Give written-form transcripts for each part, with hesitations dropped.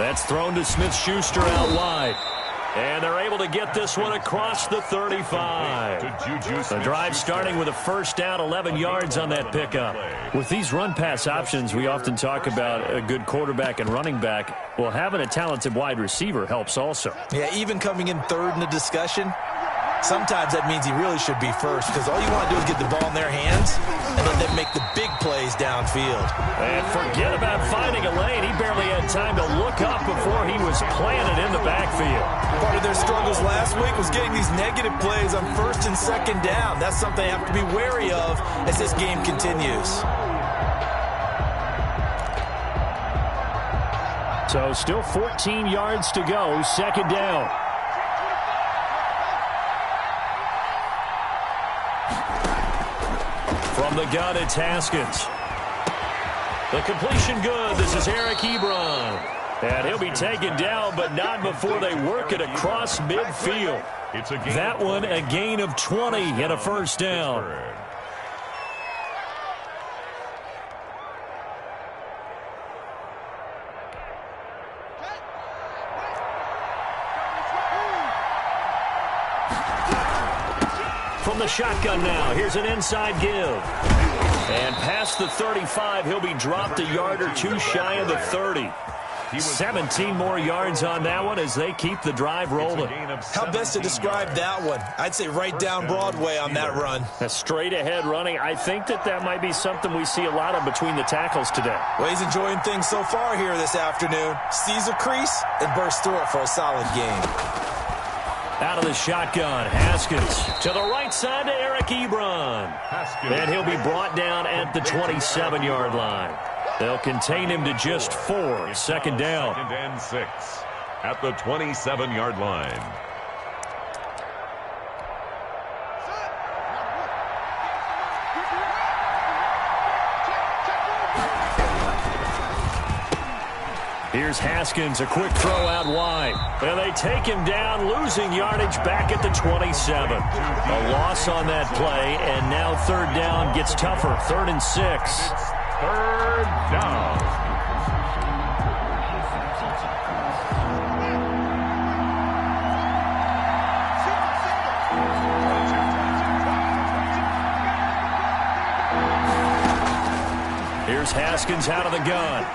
That's thrown to Smith-Schuster out wide. And they're able to get this one across the 35. The drive starting with a first down, 11 yards on that pickup. With these run-pass options, we often talk about a good quarterback and running back. Well, having a talented wide receiver helps also. Yeah, even coming in third in the discussion, sometimes that means he really should be first, because all you want to do is get the ball in their hands and let them make the big plays downfield. And forget about finding a lane. He barely had time to look up before he was planted in the backfield. Part of their struggles last week was getting these negative plays on first and second down. That's something they have to be wary of as this game continues. So still 14 yards to go, second down. From the gun, it's Haskins. The completion good. This is Eric Ebron. And he'll be taken down, but not before they work it across midfield. That one, a gain of 20 and a first down. From the shotgun now, here's an inside give. And past the 35, he'll be dropped a yard or two shy of the 30. 17 more yards on that one as they keep the drive rolling. How best to describe that one? I'd say right down Broadway on that run. A straight ahead running. I think that might be something we see a lot of between the tackles today. Well, he's enjoying things so far here this afternoon. Sees a crease and bursts through it for a solid game. Out of the shotgun, Haskins to the right side to Eric Ebron. And he'll be brought down at the 27-yard line. They'll contain him to just 4. Second down. Second and 6 at the 27-yard line. Here's Haskins, a quick throw out wide. And they take him down, losing yardage back at the 27. A loss on that play, and now third down gets tougher. 3rd and 6. Third down. Here's Haskins out of the gun.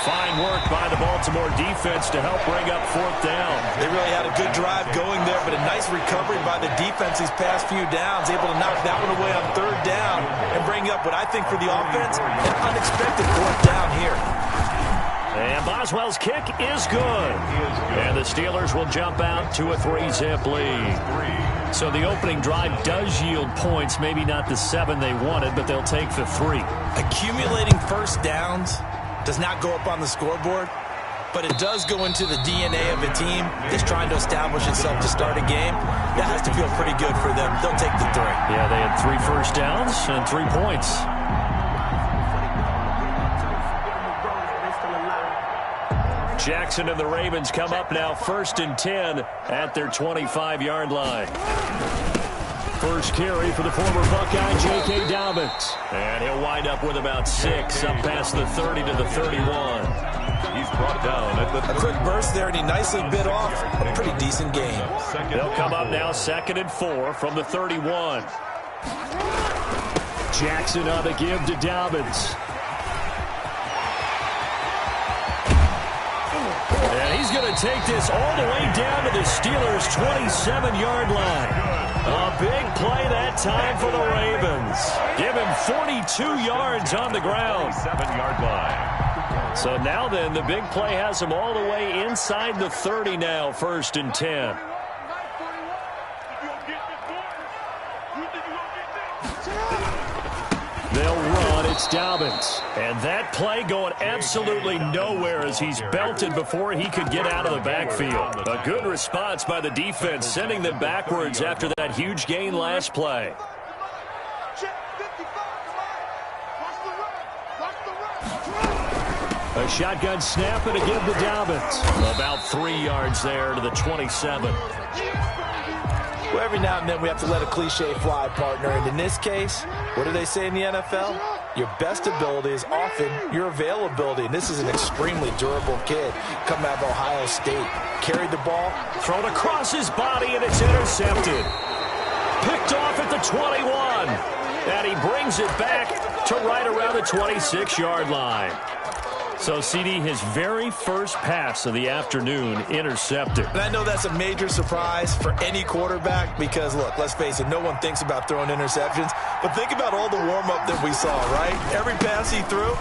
Fine work by the Baltimore defense to help bring up 4th down. They really had a good drive going there, but a nice recovery by the defense these past few downs, able to knock that one away on 3rd down and bring up what I think for the offense, an unexpected 4th down here. And Boswell's kick is good. And the Steelers will jump out to a 3-zip lead. So the opening drive does yield points, maybe not the 7 they wanted, but they'll take the 3. Accumulating first downs does not go up on the scoreboard, but it does go into the DNA of a team that's trying to establish itself to start a game. That has to feel pretty good for them. They'll take the 3. Yeah, they had 3 first downs and 3 points. Jackson and the Ravens come up now 1st and 10 at their 25-yard line. First carry for the former Buckeye, J.K. Dobbins. And he'll wind up with about 6 up past the 30 to the 31. He's brought down at the... A quick burst there, and he nicely bit off a pretty decent game. They'll come up now 2nd and 4 from the 31. Jackson on the give to Dobbins. And he's going to take this all the way down to the Steelers' 27-yard line. A big play that time for the Ravens. Give him 42 yards on the ground. 7-yard line. So now then, the big play has him all the way inside the 30 now, 1st and 10. They'll run. It's Dobbins. And that play going absolutely nowhere as he's belted before he could get out of the backfield. A good response by the defense, sending them backwards after that huge gain last play. A shotgun snap and a give to Dobbins. About 3 yards there to the 27. Well, every now and then we have to let a cliche fly, partner. And in this case, what do they say in the NFL? Your best ability is often your availability, and this is an extremely durable kid coming out of Ohio State. Carried the ball. Thrown across his body, and it's intercepted. Picked off at the 21. And he brings it back to right around the 26-yard line. So, CD, his very first pass of the afternoon intercepted. And I know that's a major surprise for any quarterback because, look, let's face it, no one thinks about throwing interceptions. But think about all the warm-up that we saw, right? Every pass he threw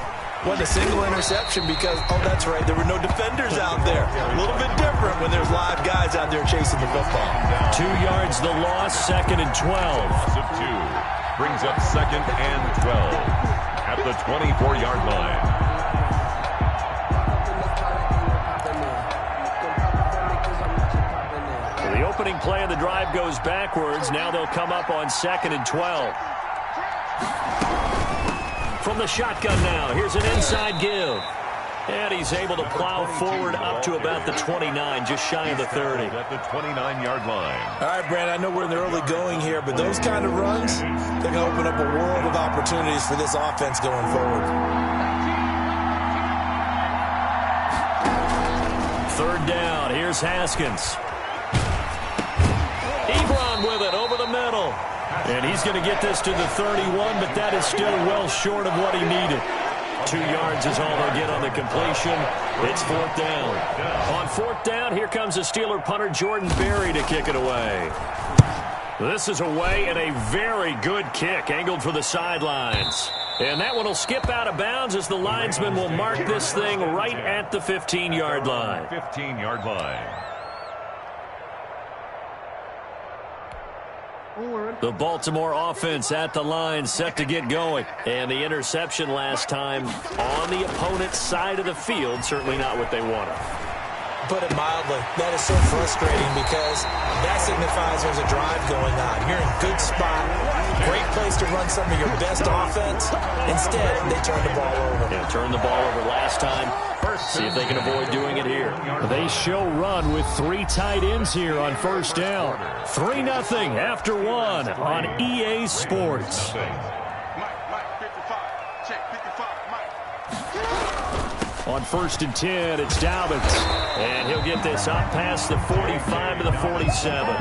wasn't a single interception because, oh, that's right, there were no defenders out there. A little bit different when there's live guys out there chasing the football. 2 yards the loss, 2nd and 12. Brings up 2nd and 12 at the 24-yard line. The opening play of the drive goes backwards. Now they'll come up on 2nd and 12. From the shotgun now, here's an inside give. And he's able to plow forward up to about the 29, just shy of the 30. At the 29-yard line. All right, Brandon, I know we're in the early going here, but those kind of runs, they're going to open up a world of opportunities for this offense going forward. 3rd down, here's Haskins. Ebron with it over the middle. And he's going to get this to the 31, but that is still well short of what he needed. 2 yards is all they'll get on the completion. It's 4th down. On 4th down, here comes the Steeler punter Jordan Berry to kick it away. This is away and a very good kick, angled for the sidelines. And that one will skip out of bounds as the linesman will mark this thing right at the 15-yard line. 15-yard line. The Baltimore offense at the line, set to get going. And the interception last time on the opponent's side of the field, certainly not what they wanted. Put it mildly, that is so frustrating because that signifies there's a drive going on. You're in a good spot, great place to run some of your best offense. Instead, they turn the ball over. Yeah, turned the ball over last time. See if they can avoid doing it here. They show run with 3 tight ends here on 1st down. 3-0 after 1 on EA Sports. On 1st and 10, it's Dobbins. And he'll get this up past the 45 to the 47.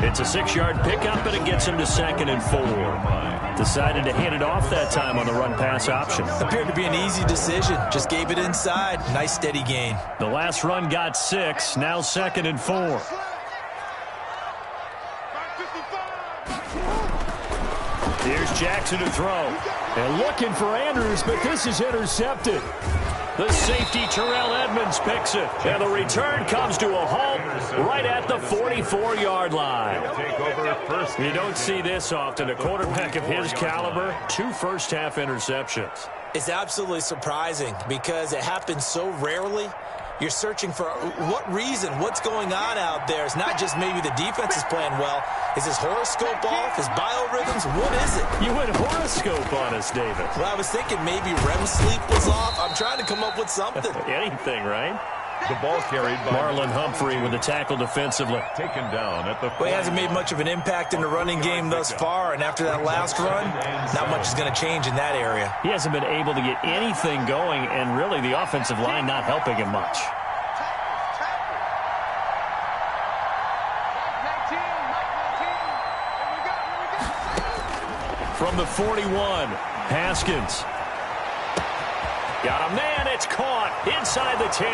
It's a 6-yard pickup, and it gets him to 2nd and 4. Decided to hand it off that time on the run-pass option. Appeared to be an easy decision. Just gave it inside. Nice, steady gain. The last run got 6. Now 2nd and 4. Here's Jackson to throw. And looking for Andrews, but this is intercepted. The safety, Terrell Edmonds, picks it. And the return comes to a halt right at the 44-yard line. You don't see this often. A quarterback of his caliber, 2 first-half interceptions. It's absolutely surprising because it happens so rarely. You're searching for what reason, what's going on out there. It's not just maybe the defense is playing well. Is his horoscope off? His biorhythms? What is it? You went horoscope on us, David. Well, I was thinking maybe REM sleep was off. I'm trying to come up with something. Anything, right? The ball carried by Marlon Humphrey with the tackle defensively. Taken down at the... Well, he hasn't made much of an impact in the running game thus far, and after that last run, not much is going to change in that area. He hasn't been able to get anything going, and really the offensive line not helping him much. From the 41, Haskins. Got a man, it's caught inside the 10.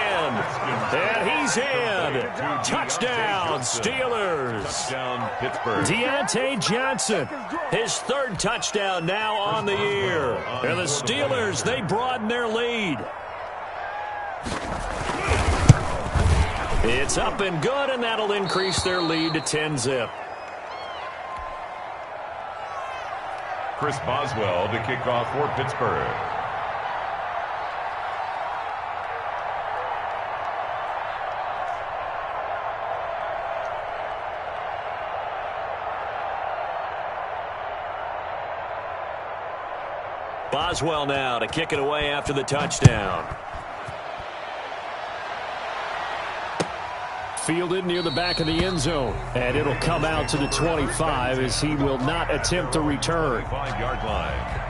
And he's in. Touchdown, Steelers. Touchdown, Pittsburgh. Deontay Johnson, his 3rd touchdown now on the year. And the Steelers, they broaden their lead. It's up and good, and that'll increase their lead to 10-zip. Chris Boswell to kick off for Pittsburgh. Boswell now to kick it away after the touchdown. Fielded near the back of the end zone. And it'll come out to the 25 as he will not attempt to return. 5-yard line.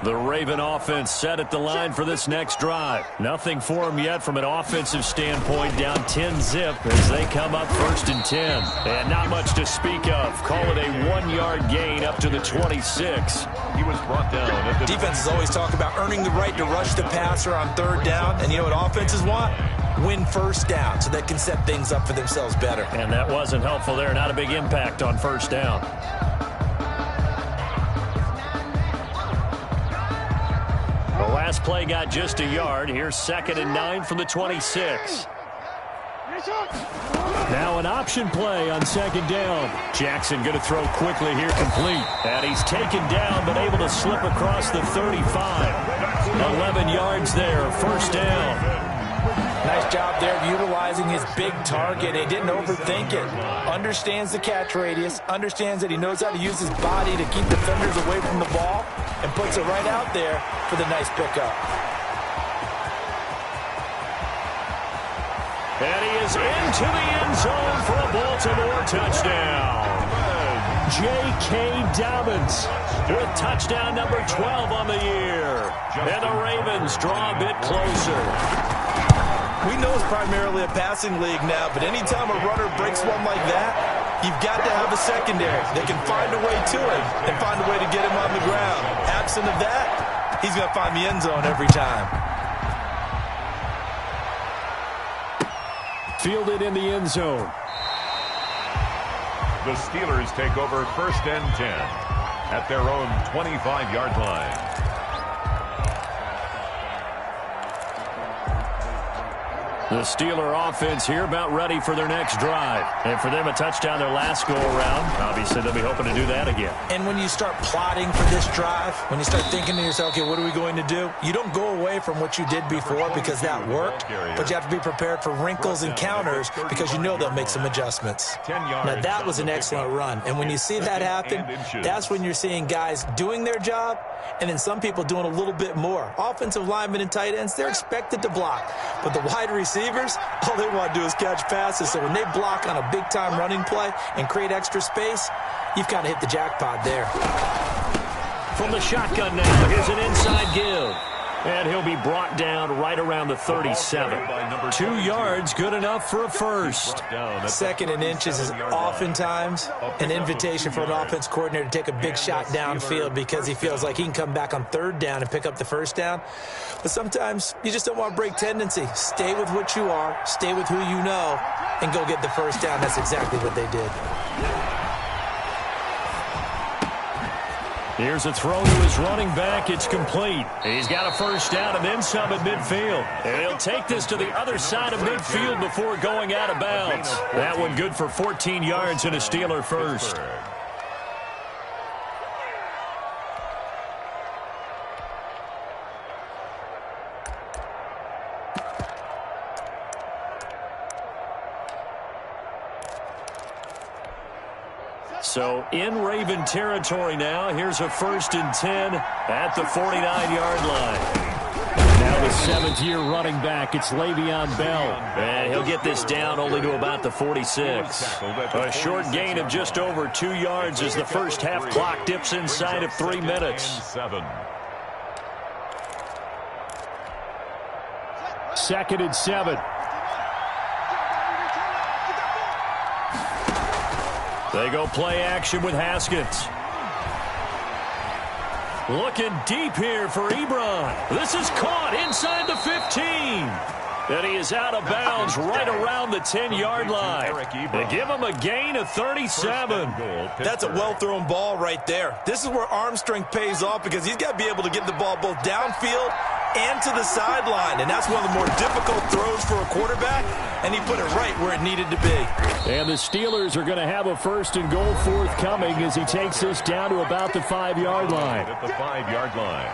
The Raven offense set at the line for this next drive. Nothing for them yet from an offensive standpoint, down 10-zip as they come up 1st and 10. And not much to speak of. Call it a 1-yard gain up to the 26. He was brought down. Defenses always talk about earning the right to rush the passer on 3rd down. And you know what offenses want? Win 1st down so they can set things up for themselves better. And that wasn't helpful there. Not a big impact on 1st down. The last play got just a yard. Here's 2nd and 9 from the 26. Now an option play on 2nd down. Jackson going to throw quickly here, complete. And he's taken down but able to slip across the 35. 11 yards there, 1st down. Nice job there of utilizing his big target. He didn't overthink it. Understands the catch radius. Understands that he knows how to use his body to keep defenders away from the ball. And puts it right out there for the nice pickup. And he is into the end zone for a Baltimore touchdown. J.K. Dobbins with touchdown number 12 on the year. And the Ravens draw a bit closer. We know it's primarily a passing league now, but anytime a runner breaks one like that, you've got to have a secondary that can find a way to him and find a way to get him on the ground. Absent of that, he's going to find the end zone every time. Fielded in the end zone. The Steelers take over 1st and 10 at their own 25-yard line. The Steeler offense here about ready for their next drive. And for them, a touchdown their last go-around. Obviously, they'll be hoping to do that again. And when you start plotting for this drive, when you start thinking to yourself, okay, what are we going to do? You don't go away from what you did before because that worked, but you have to be prepared for wrinkles and counters because you know they'll make some adjustments. Now, that was an excellent run. And when you see that happen, that's when you're seeing guys doing their job and then some people doing a little bit more. Offensive linemen and tight ends, they're expected to block. But the wide receivers, all they want to do is catch passes. So when they block on a big-time running play and create extra space, you've kind of hit the jackpot there. From the shotgun now, here's an inside give. And he'll be brought down right around the 37. 2 yards, good enough for a first. 2nd and inches is oftentimes an invitation for an offense coordinator to take a big shot downfield because he feels like he can come back on 3rd down and pick up the 1st down. But sometimes you just don't want to break tendency. Stay with what you are, stay with who you know, and go get the 1st down. That's exactly what they did. Here's a throw to his running back. It's complete. He's got a 1st down and then some at midfield. And he'll take this to the other side of midfield before going out of bounds. That one good for 14 yards and a Steeler first. So in Raven territory now. Here's a 1st and 10 at the 49-yard line. Now the 7th-year running back, it's Le'Veon Bell. And he'll get this down only to about the 46. A short gain of just over 2 yards as the first half clock dips inside of 3 minutes. 2nd and 7. They go play action with Haskins. Looking deep here for Ebron. This is caught inside the 15. And he is out of bounds right around the 10-yard line. They give him a gain of 37. That's a well-thrown ball right there. This is where arm strength pays off because he's got to be able to get the ball both downfield and to the sideline. And that's one of the more difficult throws for a quarterback. And he put it right where it needed to be. And the Steelers are going to have a 1st and goal forthcoming as he takes this down to about the 5-yard line. At the 5-yard line.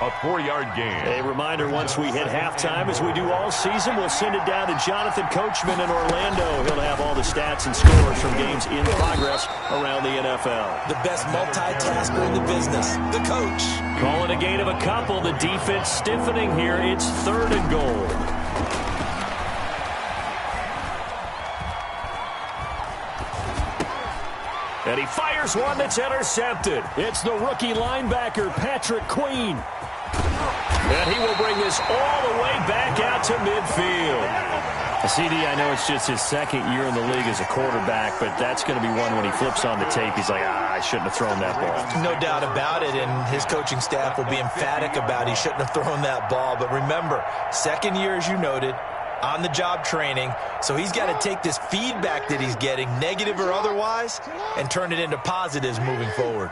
A 4-yard gain. A reminder, once we hit halftime, as we do all season, we'll send it down to Jonathan Coachman in Orlando. He'll have all the stats and scores from games in progress around the NFL. The best multitasker in the business, the coach. Calling a gain of a couple. The defense stiffening here. It's 3rd and goal. And he fires one that's intercepted. It's the rookie linebacker, Patrick Queen. And he will bring this all the way back out to midfield. CD, I know it's just his second year in the league as a quarterback, but that's going to be one when he flips on the tape. He's like, I shouldn't have thrown that ball. No doubt about it, and his coaching staff will be emphatic about he shouldn't have thrown that ball. But remember, second year, as you noted, on-the-job training, so he's got to take this feedback that he's getting, negative or otherwise, and turn it into positives moving forward.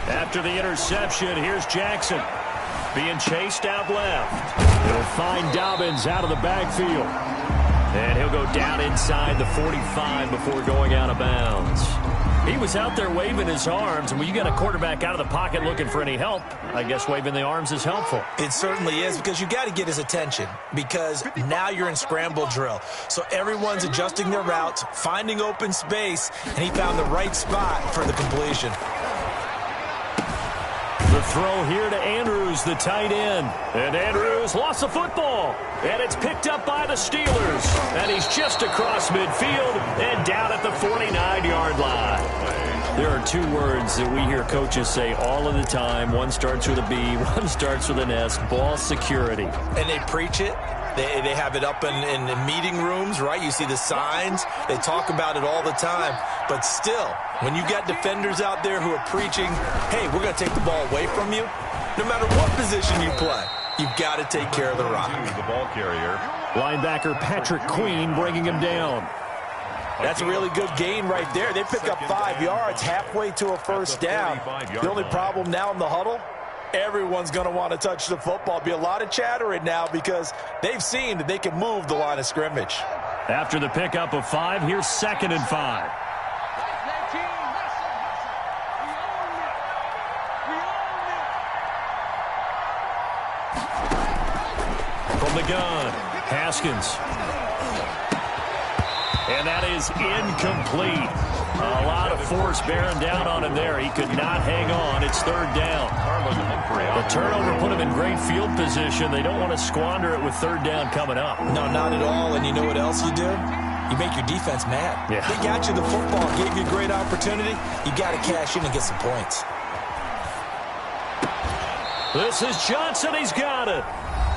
After the interception, here's Jackson being chased out left. He'll find Dobbins out of the backfield. And he'll go down inside the 45 before going out of bounds. He was out there waving his arms, and when you got a quarterback out of the pocket looking for any help, I guess waving the arms is helpful. It certainly is, because you got to get his attention, because now you're in scramble drill. So everyone's adjusting their routes, finding open space, and he found the right spot for the completion. The throw here to Andrews, the tight end. And Andrews lost the football. And it's picked up by the Steelers. And he's just across midfield and down at the 49-yard line. There are two words that we hear coaches say all of the time. One starts with a B, one starts with an S, ball security. And they preach it. They have it up in the meeting rooms, right? You see the signs. They talk about it all the time. But still, when you got defenders out there who are preaching, hey, we're going to take the ball away from you, no matter what position you play, you've got to take care of the rock. The ball carrier. Linebacker Patrick Queen bringing him down. That's a really good gain right there. They pick up 5 yards halfway to a first down. The only problem now in the huddle, everyone's going to want to touch the football. Be a lot of chattering now because they've seen that they can move the line of scrimmage. After the pickup of 5, here's 2nd and 5. From the gun, Haskins. And that is incomplete. A lot of force bearing down on him there. He could not hang on. It's 3rd down. The turnover put him in great field position. They don't want to squander it with 3rd down coming up. No, not at all. And you know what else you do? You make your defense mad. Yeah. They got you the football, gave you a great opportunity. You got to cash in and get some points. This is Johnson. He's got it.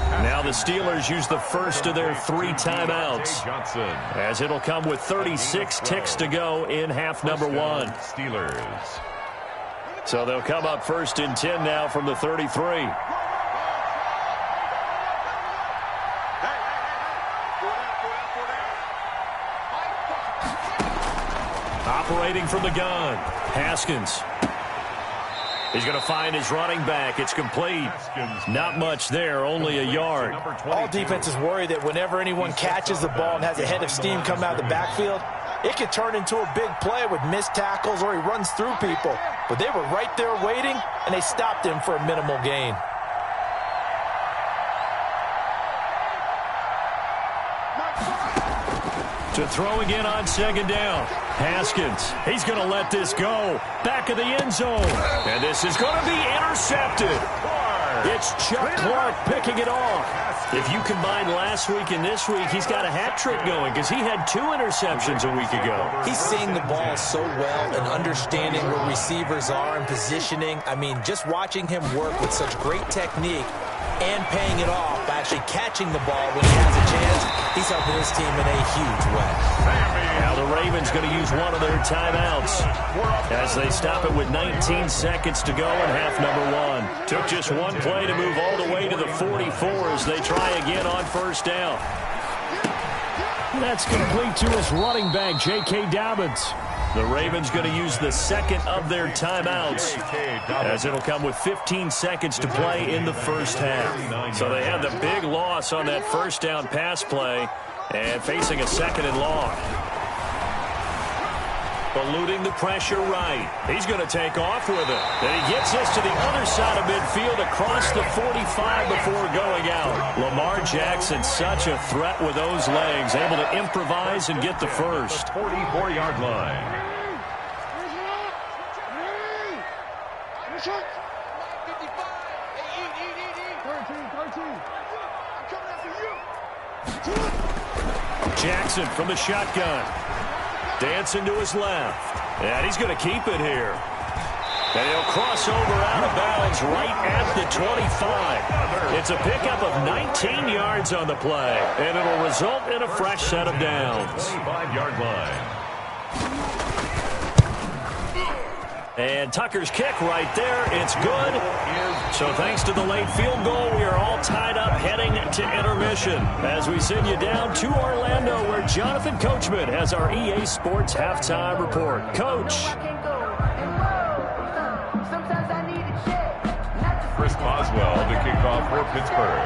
Now the Steelers use the first of their 3 timeouts, as it'll come with 36 ticks to go in half number 1. Steelers. So they'll come up 1st and 10 now from the 33. Operating from the gun, Haskins. He's going to find his running back. It's complete. Not much there, only a yard. All defenses worry that whenever anyone catches the ball and has a head of steam come out of the backfield, it could turn into a big play with missed tackles or he runs through people. But they were right there waiting, and they stopped him for a minimal gain. To throw again on 2nd down. Haskins, he's going to let this go. Back of the end zone. And this is going to be intercepted. It's Chuck Clark picking it off. If you combine last week and this week, he's got a hat trick going because he had 2 interceptions a week ago. He's seeing the ball so well and understanding where receivers are and positioning. I mean, just watching him work with such great technique and paying it off by actually catching the ball when he has a chance, he's helping his team in a huge way. Now the Ravens going to use one of their timeouts as they stop it with 19 seconds to go in half number 1. Took just one play to move all the way to the 44 as they try again on 1st down. That's complete to his running back, J.K. Dobbins. The Ravens going to use the 2nd of their timeouts as it'll come with 15 seconds to play in the 1st half. So they had the big loss on that 1st down pass play and facing a 2nd and long. Eluding the pressure right. He's going to take off with it. And he gets this to the other side of midfield across the 45 before going out. Lamar Jackson, such a threat with those legs, able to improvise and get the first. 44-yard line. Jackson from the shotgun. Dancing to his left. And he's going to keep it here. And he'll cross over out of bounds right at the 25. It's a pickup of 19 yards on the play. And it'll result in a fresh set of downs. 5-yard line. And Tucker's kick right there. It's good. So thanks to the late field goal, we are all tied up heading to intermission. As we send you down to Orlando, where Jonathan Coachman has our EA Sports halftime report. Coach. Chris Boswell to kick off for Pittsburgh.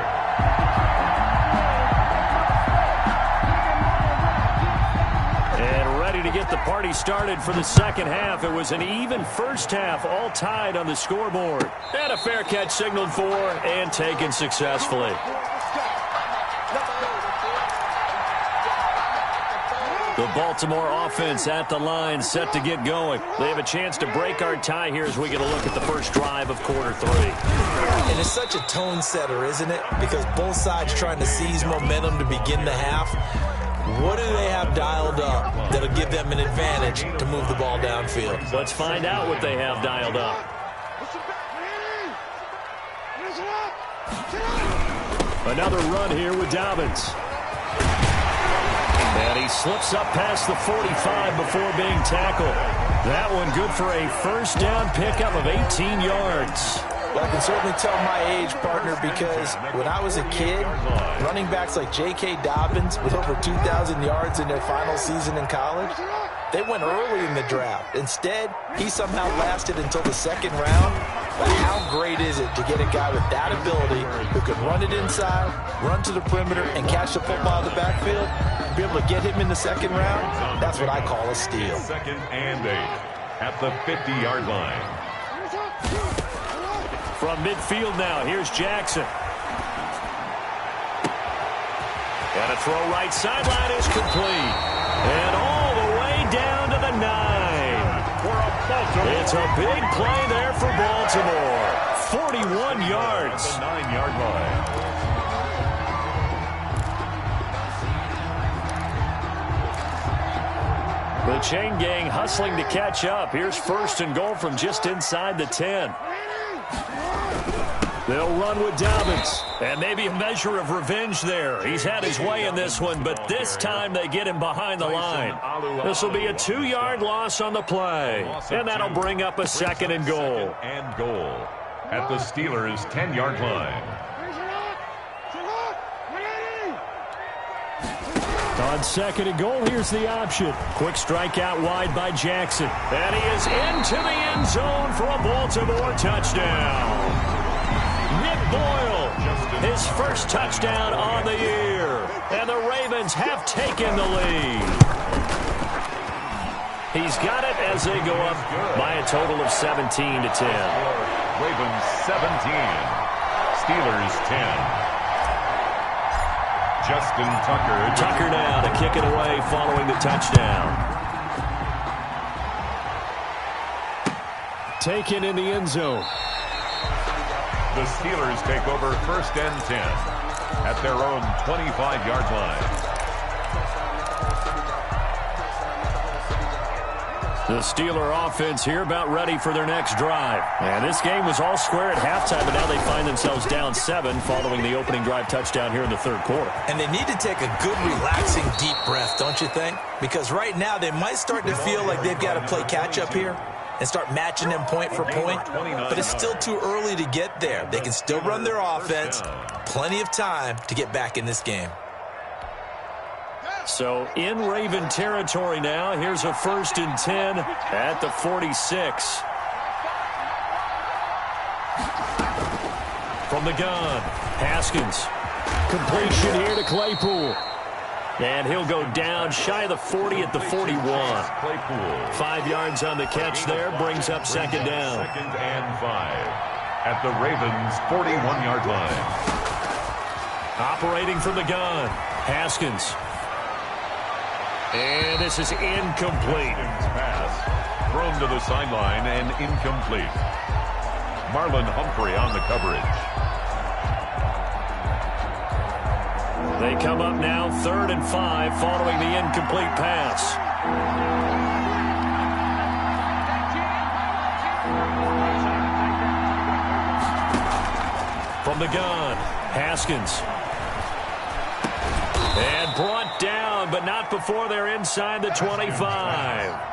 And ready to get the party started for the second half. It was an even first half, all tied on the scoreboard. And a fair catch signaled for and taken successfully. The Baltimore offense at the line, set to get going. They have a chance to break our tie here as we get a look at the first drive of quarter 3. And it's such a tone setter, isn't it? Because both sides trying to seize momentum to begin the half. What do they have dialed up that'll give them an advantage to move the ball downfield? Let's find out what they have dialed up. Another run here with Dobbins. And he slips up past the 45 before being tackled. That one good for a first down pickup of 18 yards. Well, I can certainly tell my age, partner, because when I was a kid, running backs like J.K. Dobbins with over 2,000 yards in their final season in college, they went early in the draft. Instead, he somehow lasted until the second round. But how great is it to get a guy with that ability who can run it inside, run to the perimeter, and catch the football in the backfield? Be able to get him in the second round, that's what I call a steal. 2nd and 8 at the 50-yard line. From midfield now, here's Jackson. And a throw right sideline is complete. And all the way down to the 9. It's a big play there for Baltimore. 41 yards. The 9-yard line. The chain gang hustling to catch up. Here's 1st and goal from just inside the 10. They'll run with Dobbins. And maybe a measure of revenge there. He's had his way in this one, but this time they get him behind the line. This will be a 2-yard loss on the play. And that'll bring up a 2nd and goal. 2nd and goal at the Steelers' 10-yard line. On 2nd and goal, here's the option. Quick strike out wide by Jackson. And he is into the end zone for a Baltimore touchdown. Nick Boyle, his first touchdown on the year. And the Ravens have taken the lead. He's got it as they go up by a total of 17-10. Ravens 17, Steelers 10. Justin Tucker. Tucker now to kick it away following the touchdown. Taken in the end zone. The Steelers take over 1st and 10 at their own 25-yard line. The Steeler offense here about ready for their next drive. And this game was all square at halftime, but now they find themselves down 7 following the opening drive touchdown here in the 3rd quarter. And they need to take a good, relaxing, deep breath, don't you think? Because right now they might start to feel like they've got to play catch-up here and start matching them point for point. But it's still too early to get there. They can still run their offense. Plenty of time to get back in this game. So in Raven territory now. Here's a 1st and 10 at the 46. From the gun, Haskins. Completion here to Claypool. And he'll go down shy of the 40 at the 41. Claypool. 5 yards on the catch there, brings up 2nd down. 2nd and 5 at the Ravens' 41-yard line. Operating from the gun, Haskins. And this is incomplete. Pass thrown to the sideline and incomplete. Marlon Humphrey on the coverage. They come up now 3rd and 5 following the incomplete pass. From the gun, Haskins. And brought down, but not before they're inside the 25.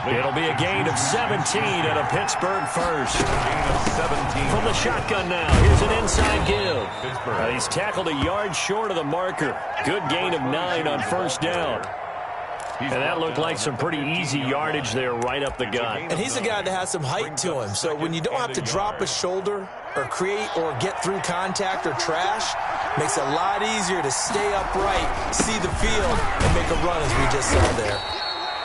It'll be a gain of 17 and a Pittsburgh first. Gain of 17. From the shotgun now, here's an inside give. He's tackled a yard short of the marker. Good gain of 9 on first down. And that looked like some pretty easy yardage there right up the gut. And he's a guy that has some height to him. So when you don't have to drop a shoulder or create or get through contact or trash, makes it a lot easier to stay upright, see the field, and make a run as we just saw there.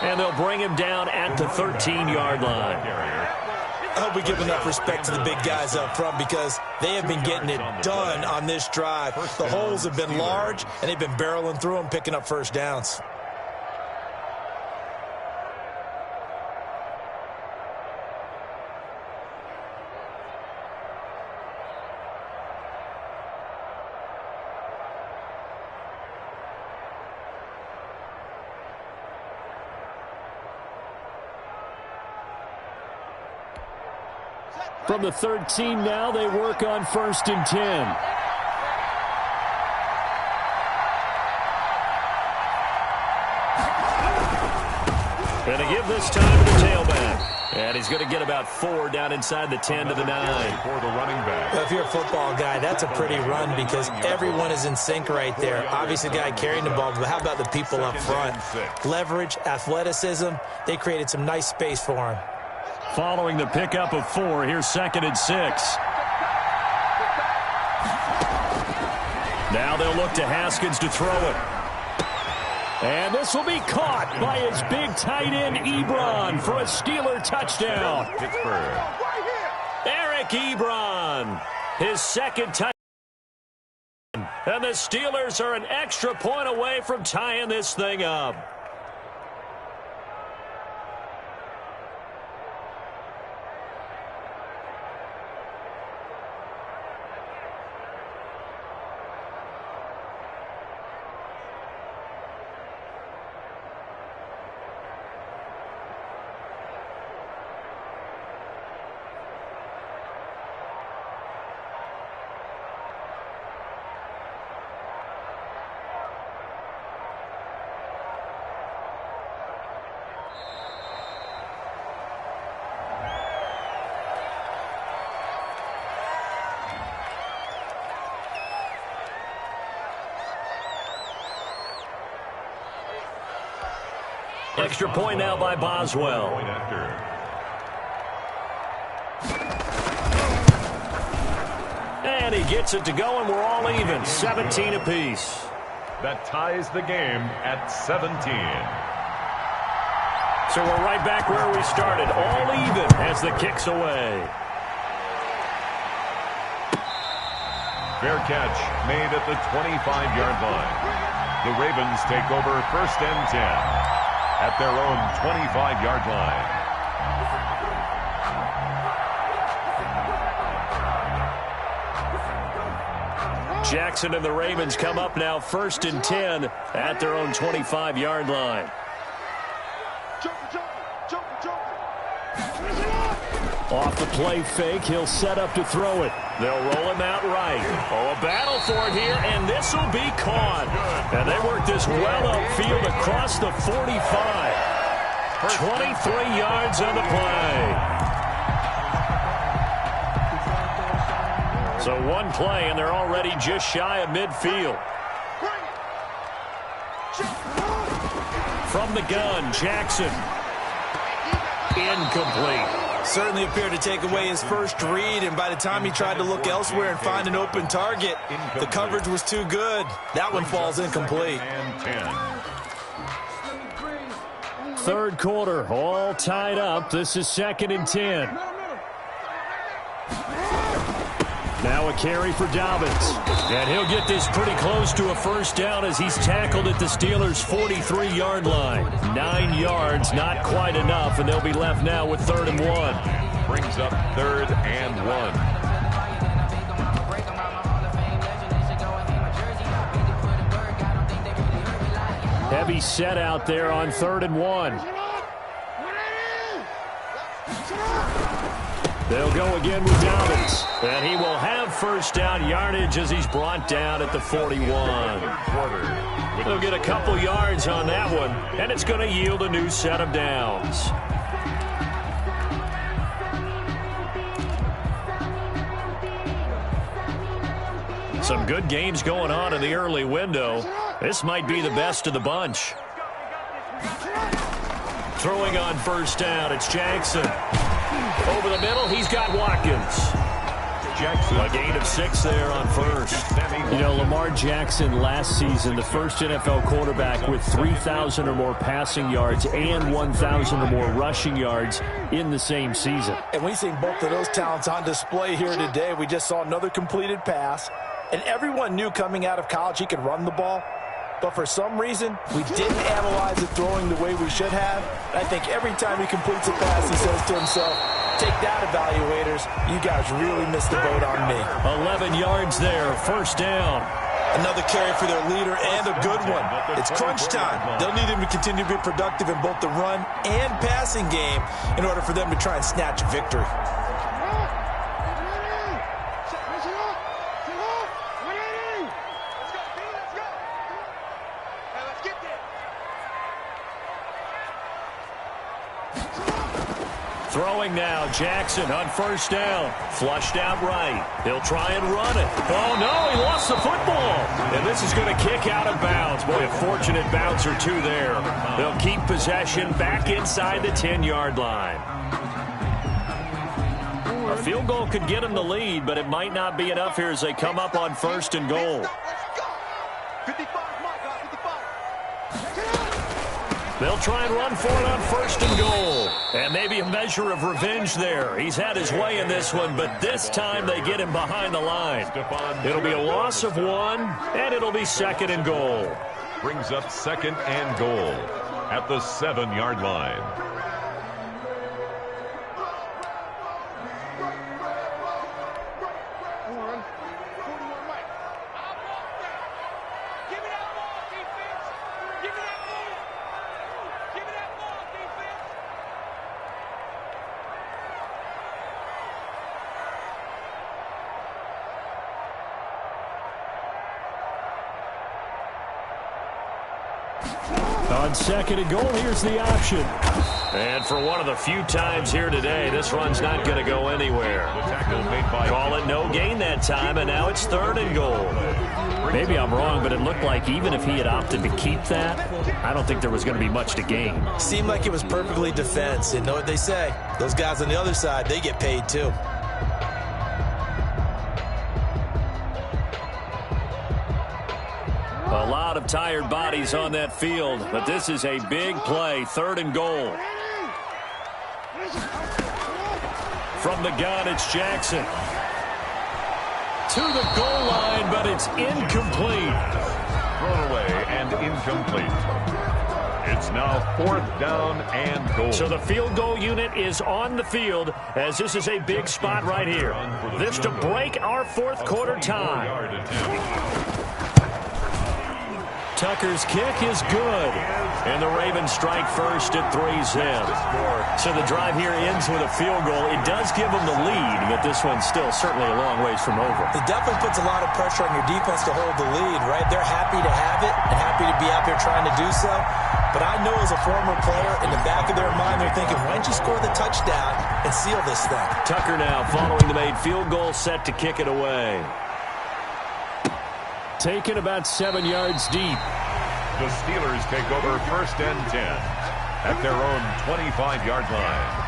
And they'll bring him down at the 13-yard line. I hope we give enough respect to the big guys up front because they have been getting it done on this drive. The holes have been large, and they've been barreling through them, picking up first downs. From the 13 now, they work on 1st and 10. Going to give this time to the tailback. And he's going to get about 4 down inside the 10 to the 9. For the running back. Well, if you're a football guy, that's a pretty run because everyone is in sync right there. Obviously, the guy carrying the ball, but how about the people up front? Leverage, athleticism, they created some nice space for him. Following the pickup of 4, here's 2nd and 6. Now they'll look to Haskins to throw it. And this will be caught by his big tight end, Ebron, for a Steeler touchdown. Pittsburgh. Eric Ebron, his 2nd touchdown. And the Steelers are an extra point away from tying this thing up. Extra point now by Boswell. And he gets it to go, and we're all even. 17 apiece. That ties the game at 17. So we're right back where we started. All even as the kick's away. Fair catch made at the 25-yard line. The Ravens take over 1st and 10. At their own 25-yard line. Jackson and the Ravens come up now 1st and 10 at their own 25-yard line. Off the play fake, he'll set up to throw it. They'll roll him out right. Oh, a battle for it here, and this will be caught. And they work this well upfield across the 45. 23 yards on the play. So one play, and they're already just shy of midfield. From the gun, Jackson. Incomplete. Certainly appeared to take away his first read, and by the time he tried to look elsewhere and find an open target, the coverage was too good. That one falls incomplete. Third quarter, all tied up. This is 2nd and 10. Now a carry for Dobbins. And he'll get this pretty close to a first down as he's tackled at the Steelers' 43-yard line. 9 yards, not quite enough, and they'll be left now with 3rd and 1. Brings up 3rd and 1. Heavy set out there on 3rd and 1. They'll go again with Dobbins. And he will have first down yardage as he's brought down at the 41. They'll get a couple yards on that one, and it's going to yield a new set of downs. Some good games going on in the early window. This might be the best of the bunch. Throwing on first down, it's Jackson. Over the middle, he's got Watkins. Jackson. A gain of 6 there on first. You know, Lamar Jackson last season, the first NFL quarterback with 3,000 or more passing yards and 1,000 or more rushing yards in the same season. And we've seen both of those talents on display here today. We just saw another completed pass. And everyone knew coming out of college he could run the ball. But for some reason, we didn't analyze it throwing the way we should have. I think every time he completes a pass, he says to himself, take that, evaluators. You guys really missed the boat on me. 11 yards there, first down. Another carry for their leader and a good one. It's crunch time. They'll need him to continue to be productive in both the run and passing game in order for them to try and snatch victory. Throwing now, Jackson on first down. Flushed out right. He'll try and run it. Oh, no, he lost the football. And this is going to kick out of bounds. Boy, a fortunate bounce or two there. They'll keep possession back inside the 10-yard line. A field goal could get them the lead, but it might not be enough here as they come up on first and goal. They'll try and run for it on first and goal. And maybe a measure of revenge there. He's had his way in this one, but this time they get him behind the line. It'll be a loss of 1, and it'll be 2nd and goal. Brings up 2nd and goal at the 7-yard line. On 2nd and goal, here's the option. And for one of the few times here today, this run's not going to go anywhere. Call it no gain that time, and now it's 3rd and goal. Maybe I'm wrong, but it looked like even if he had opted to keep that, I don't think there was going to be much to gain. Seemed like it was perfectly defense. And know what they say? Those guys on the other side, they get paid too. A lot of tired bodies on that field, but this is a big play, 3rd and goal. From the gun, it's Jackson. To the goal line, but it's incomplete. Thrown away and incomplete. It's now 4th down and goal. So the field goal unit is on the field as this is a big spot right here. This to break our 4th quarter tie. Tucker's kick is good. And the Ravens strike first at 3-zip. So the drive here ends with a field goal. It does give them the lead, but this one's still certainly a long ways from over. It definitely puts a lot of pressure on your defense to hold the lead, right? They're happy to have it and happy to be out there trying to do so. But I know as a former player, in the back of their mind, they're thinking, why don't you score the touchdown and seal this thing? Tucker now following the made field goal, set to kick it away. Taken about 7 yards deep. The Steelers take over 1st and 10 at their own 25-yard line.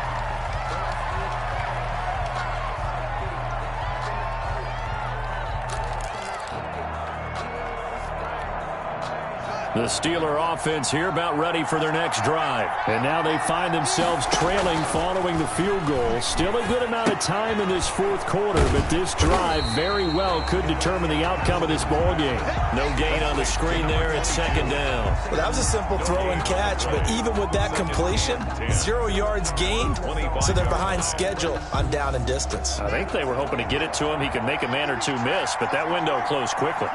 The Steeler offense here about ready for their next drive. And now they find themselves trailing following the field goal. Still a good amount of time in this 4th quarter, but this drive very well could determine the outcome of this ball game. No gain on the screen there. It's 2nd down. Well, that was a simple throw and catch, but even with that completion, 0 yards gained, so they're behind schedule on down and distance. I think they were hoping to get it to him. He could make a man or two miss, but that window closed quickly.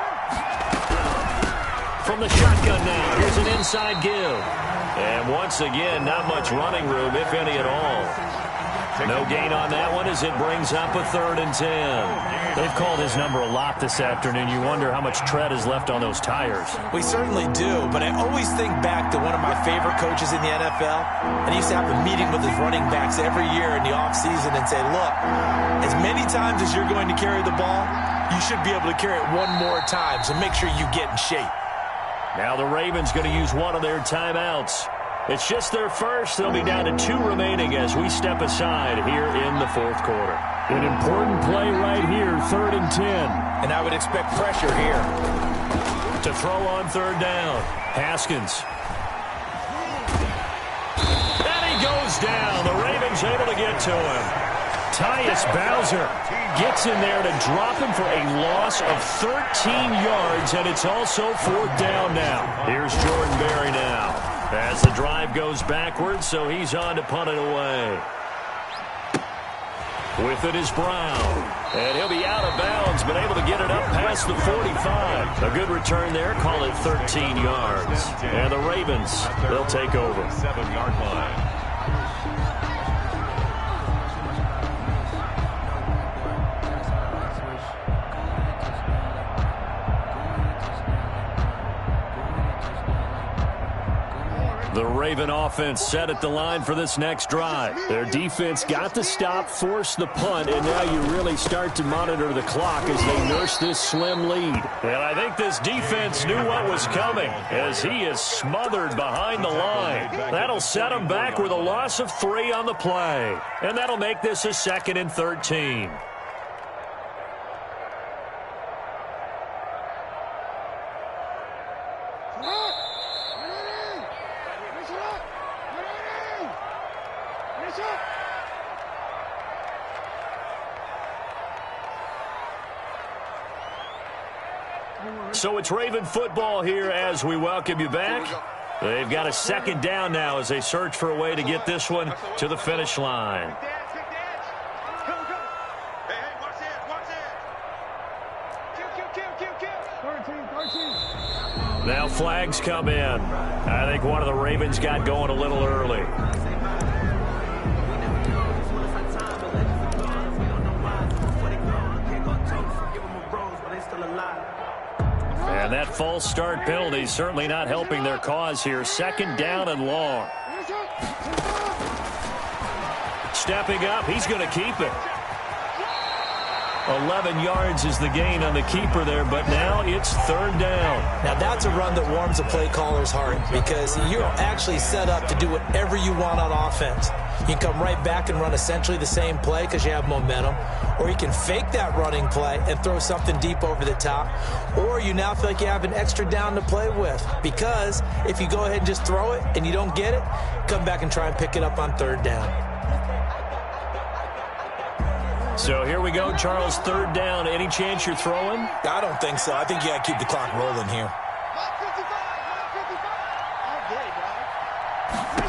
from the shotgun now. Here's an inside give. And once again, not much running room, if any at all. No gain on that one as it brings up a 3rd and 10. They've called his number a lot this afternoon. You wonder how much tread is left on those tires. We certainly do, but I always think back to one of my favorite coaches in the NFL, and he used to have a meeting with his running backs every year in the offseason and say, look, as many times as you're going to carry the ball, you should be able to carry it one more time, so make sure you get in shape. Now the Ravens going to use one of their timeouts. It's just their first. They'll be down to 2 remaining as we step aside here in the 4th quarter. An important play right here, 3rd and 10. And I would expect pressure here. To throw on 3rd down, Haskins. And he goes down. The Ravens able to get to him. Tyus Bowser gets in there to drop him for a loss of 13 yards, and it's also 4th down now. Here's Jordan Berry now. As the drive goes backwards, so he's on to punt it away. With it is Brown. And he'll be out of bounds, but able to get it up past the 45. A good return there, call it 13 yards. And the Ravens, they'll take over. 7-yard line. The Raven offense set at the line for this next drive. Their defense got the stop, forced the punt, and now you really start to monitor the clock as they nurse this slim lead. And I think this defense knew what was coming as he is smothered behind the line. That'll set him back with a loss of 3 on the play. And that'll make this a 2nd and 13. So it's Raven football here as we welcome you back. They've got a 2nd down now as they search for a way to get this one to the finish line. Now flags come in. I think one of the Ravens got going a little early. And that false start penalty certainly not helping their cause here. 2nd down and long. Stepping up, he's going to keep it. 11 yards is the gain on the keeper there, but now it's 3rd down. Now that's a run that warms a play caller's heart because you're actually set up to do whatever you want on offense. You can come right back and run essentially the same play because you have momentum, or you can fake that running play and throw something deep over the top, or you now feel like you have an extra down to play with because if you go ahead and just throw it and you don't get it, come back and try and pick it up on 3rd down. So here we go, Charles, 3rd down. Any chance you're throwing? I don't think so. I think you got to keep the clock rolling here.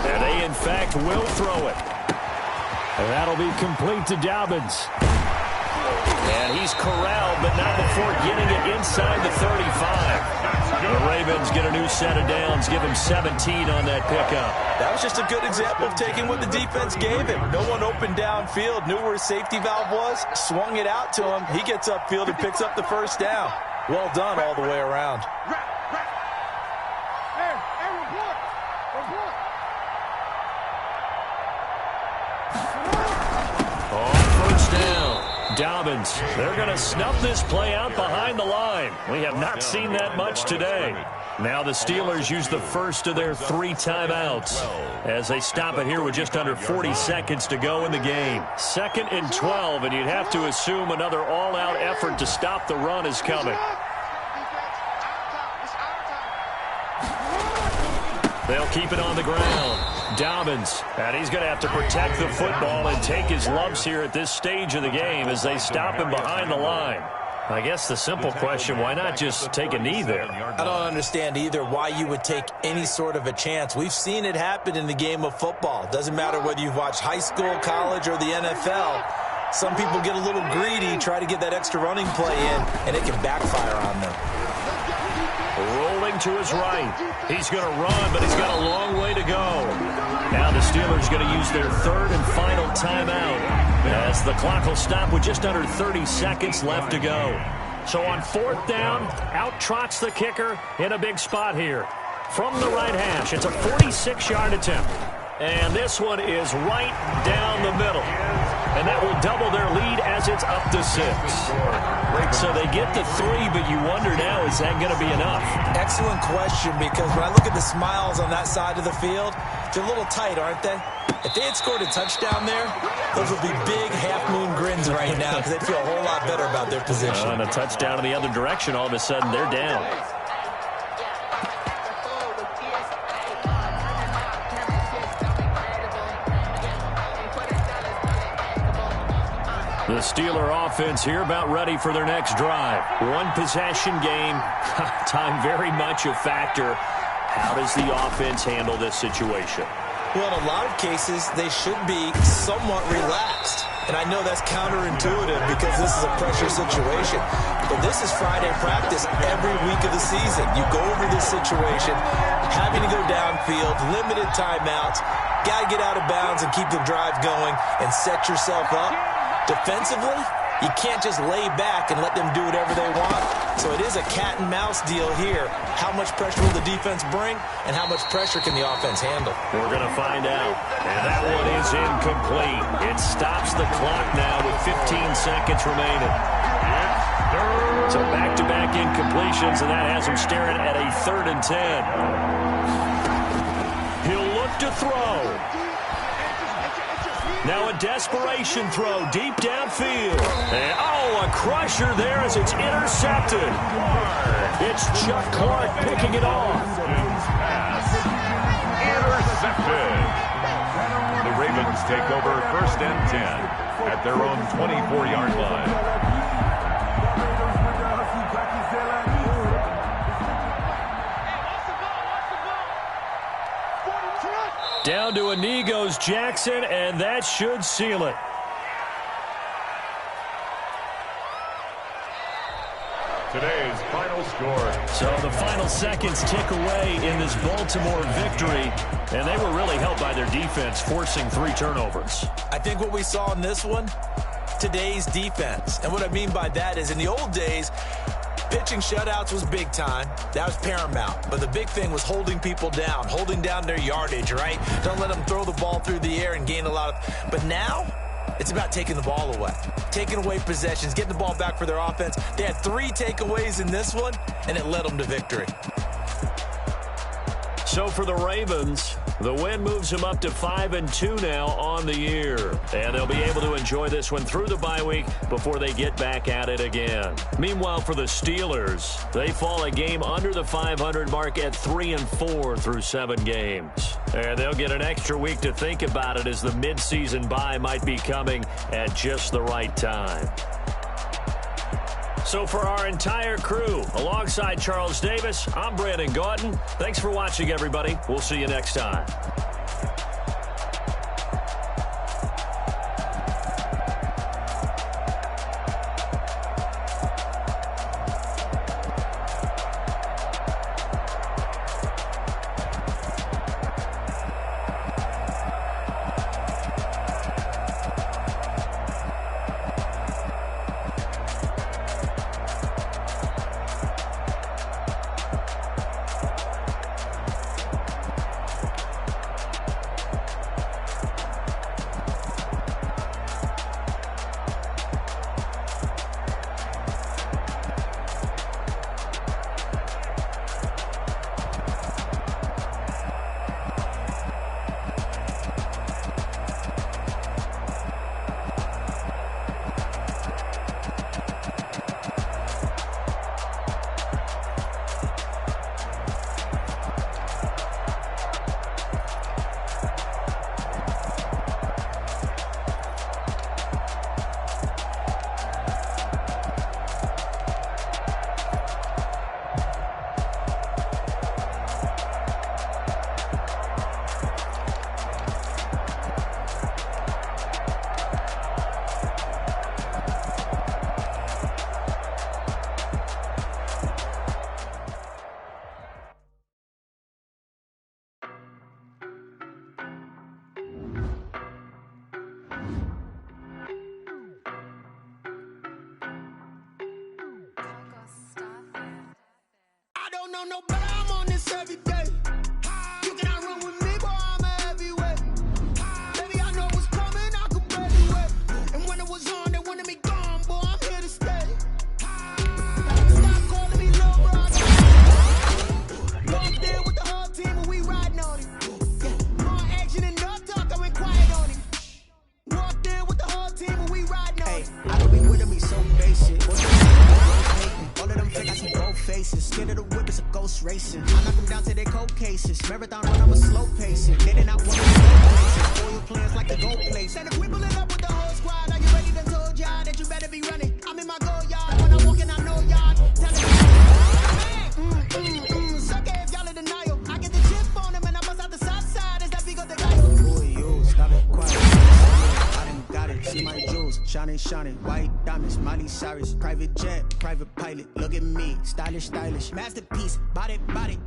And they, in fact, will throw it. And that'll be complete to Dobbins. And he's corralled, but not before getting it inside the 35. The Ravens get a new set of downs, give him 17 on that pickup. That was just a good example of taking what the defense gave him. No one opened downfield, knew where his safety valve was, swung it out to him. He gets upfield and picks up the 1st down. Well done all the way around. Dobbins, they're going to snuff this play out behind the line. We have not seen that much today. Now the Steelers use the first of their 3 timeouts as they stop it here with just under 40 seconds to go in the game. 2nd and 12, and you'd have to assume another all-out effort to stop the run is coming. They'll keep it on the ground. Dobbins, and he's going to have to protect the football and take his lumps here at this stage of the game as they stop him behind the line. I guess the simple question, why not just take a knee there? I don't understand either why you would take any sort of a chance. We've seen it happen in the game of football. Doesn't matter whether you've watched high school, college, or the NFL. Some people get a little greedy, try to get that extra running play in, and it can backfire on them. Rolling him to his right. He's going to run, but he's got a long way to go. Now the Steelers going to use their third and final timeout as the clock will stop with just under 30 seconds left to go. So on fourth down, out trots the kicker in a big spot here. From the right hash, it's a 46-yard attempt. And this one is right down the middle. And that will double their lead as it's up to 6. So they get to 3, but you wonder now, is that going to be enough? Excellent question, because when I look at the smiles on that side of the field, they're a little tight, aren't they? If they had scored a touchdown there, those would be big half-moon grins right now because they'd feel a whole lot better about their position. And a touchdown in the other direction, all of a sudden they're down. The Steeler offense here about ready for their next drive. One possession game. Time very much a factor. How does the offense handle this situation? Well, in a lot of cases, they should be somewhat relaxed. And I know that's counterintuitive because this is a pressure situation. But this is Friday practice every week of the season. You go over this situation, having to go downfield, limited timeouts, got to get out of bounds and keep the drive going and set yourself up. Defensively, you can't just lay back and let them do whatever they want. So it is a cat-and-mouse deal here. How much pressure will the defense bring, and how much pressure can the offense handle? We're going to find out. And that one is incomplete. It stops the clock now with 15 seconds remaining. So back-to-back incompletions, and that has him staring at a 3rd and 10. He'll look to throw. Now a desperation throw deep downfield. And, a crusher there as it's intercepted. It's Chuck Clark picking it off. Intercepted. The Ravens take over 1st and 10 at their own 24-yard line. Down to a knee goes Jackson, and that should seal it. Today's final score. So the final seconds tick away in this Baltimore victory, and they were really helped by their defense, forcing 3 turnovers. I think what we saw in this one, today's defense. And what I mean by that is in the old days, pitching shutouts was big time. That was paramount. But the big thing was holding people down, holding down their yardage, right? Don't let them throw the ball through the air and gain a lot of... But now, it's about taking the ball away. Taking away possessions, getting the ball back for their offense. They had 3 takeaways in this one, and it led them to victory. So for the Ravens, the win moves them up to 5-2 now on the year. And they'll be able to enjoy this one through the bye week before they get back at it again. Meanwhile, for the Steelers, they fall a game under the 500 mark at 3-4 through 7 games. And they'll get an extra week to think about it as the midseason bye might be coming at just the right time. So for our entire crew, alongside Charles Davis, I'm Brandon Gotw. Thanks for watching, everybody. We'll see you next time. know no better, I'm on this every day. You cannot run with me, boy, I'm a heavyweight. Baby, I know what's coming, I could barely wait. And when it was on, they wanted me gone, boy, I'm here to stay. Stop calling me little bro. Walked there with the whole team and we riding on it. Yeah, more action and no talk, I went quiet on it. Walked there with the whole team and we riding on it. I don't be with me so basic. All of them fake, I see both faces. Scared of the whip, it's a ghost racing. I knock them down to their cold cases. Marathon run, I'm a slow pacing. They did not want to go places. Spoil plans like the gold place. And if we pull it up with the whole squad, are you ready to told y'all that you better be running? I'm in my go yard. When I'm walking, I know y'all. Tell them, suck it if y'all in denial. I get the chip on them and I bust out the south side. Is that big of the guy? Who are you? Stop it, quiet. I done got it. See my jewels. Shining, shining. White diamonds. Miley Cyrus. Private jet. Private pilot. Look at me. Stylish, stylish. Masterpiece. Body, body.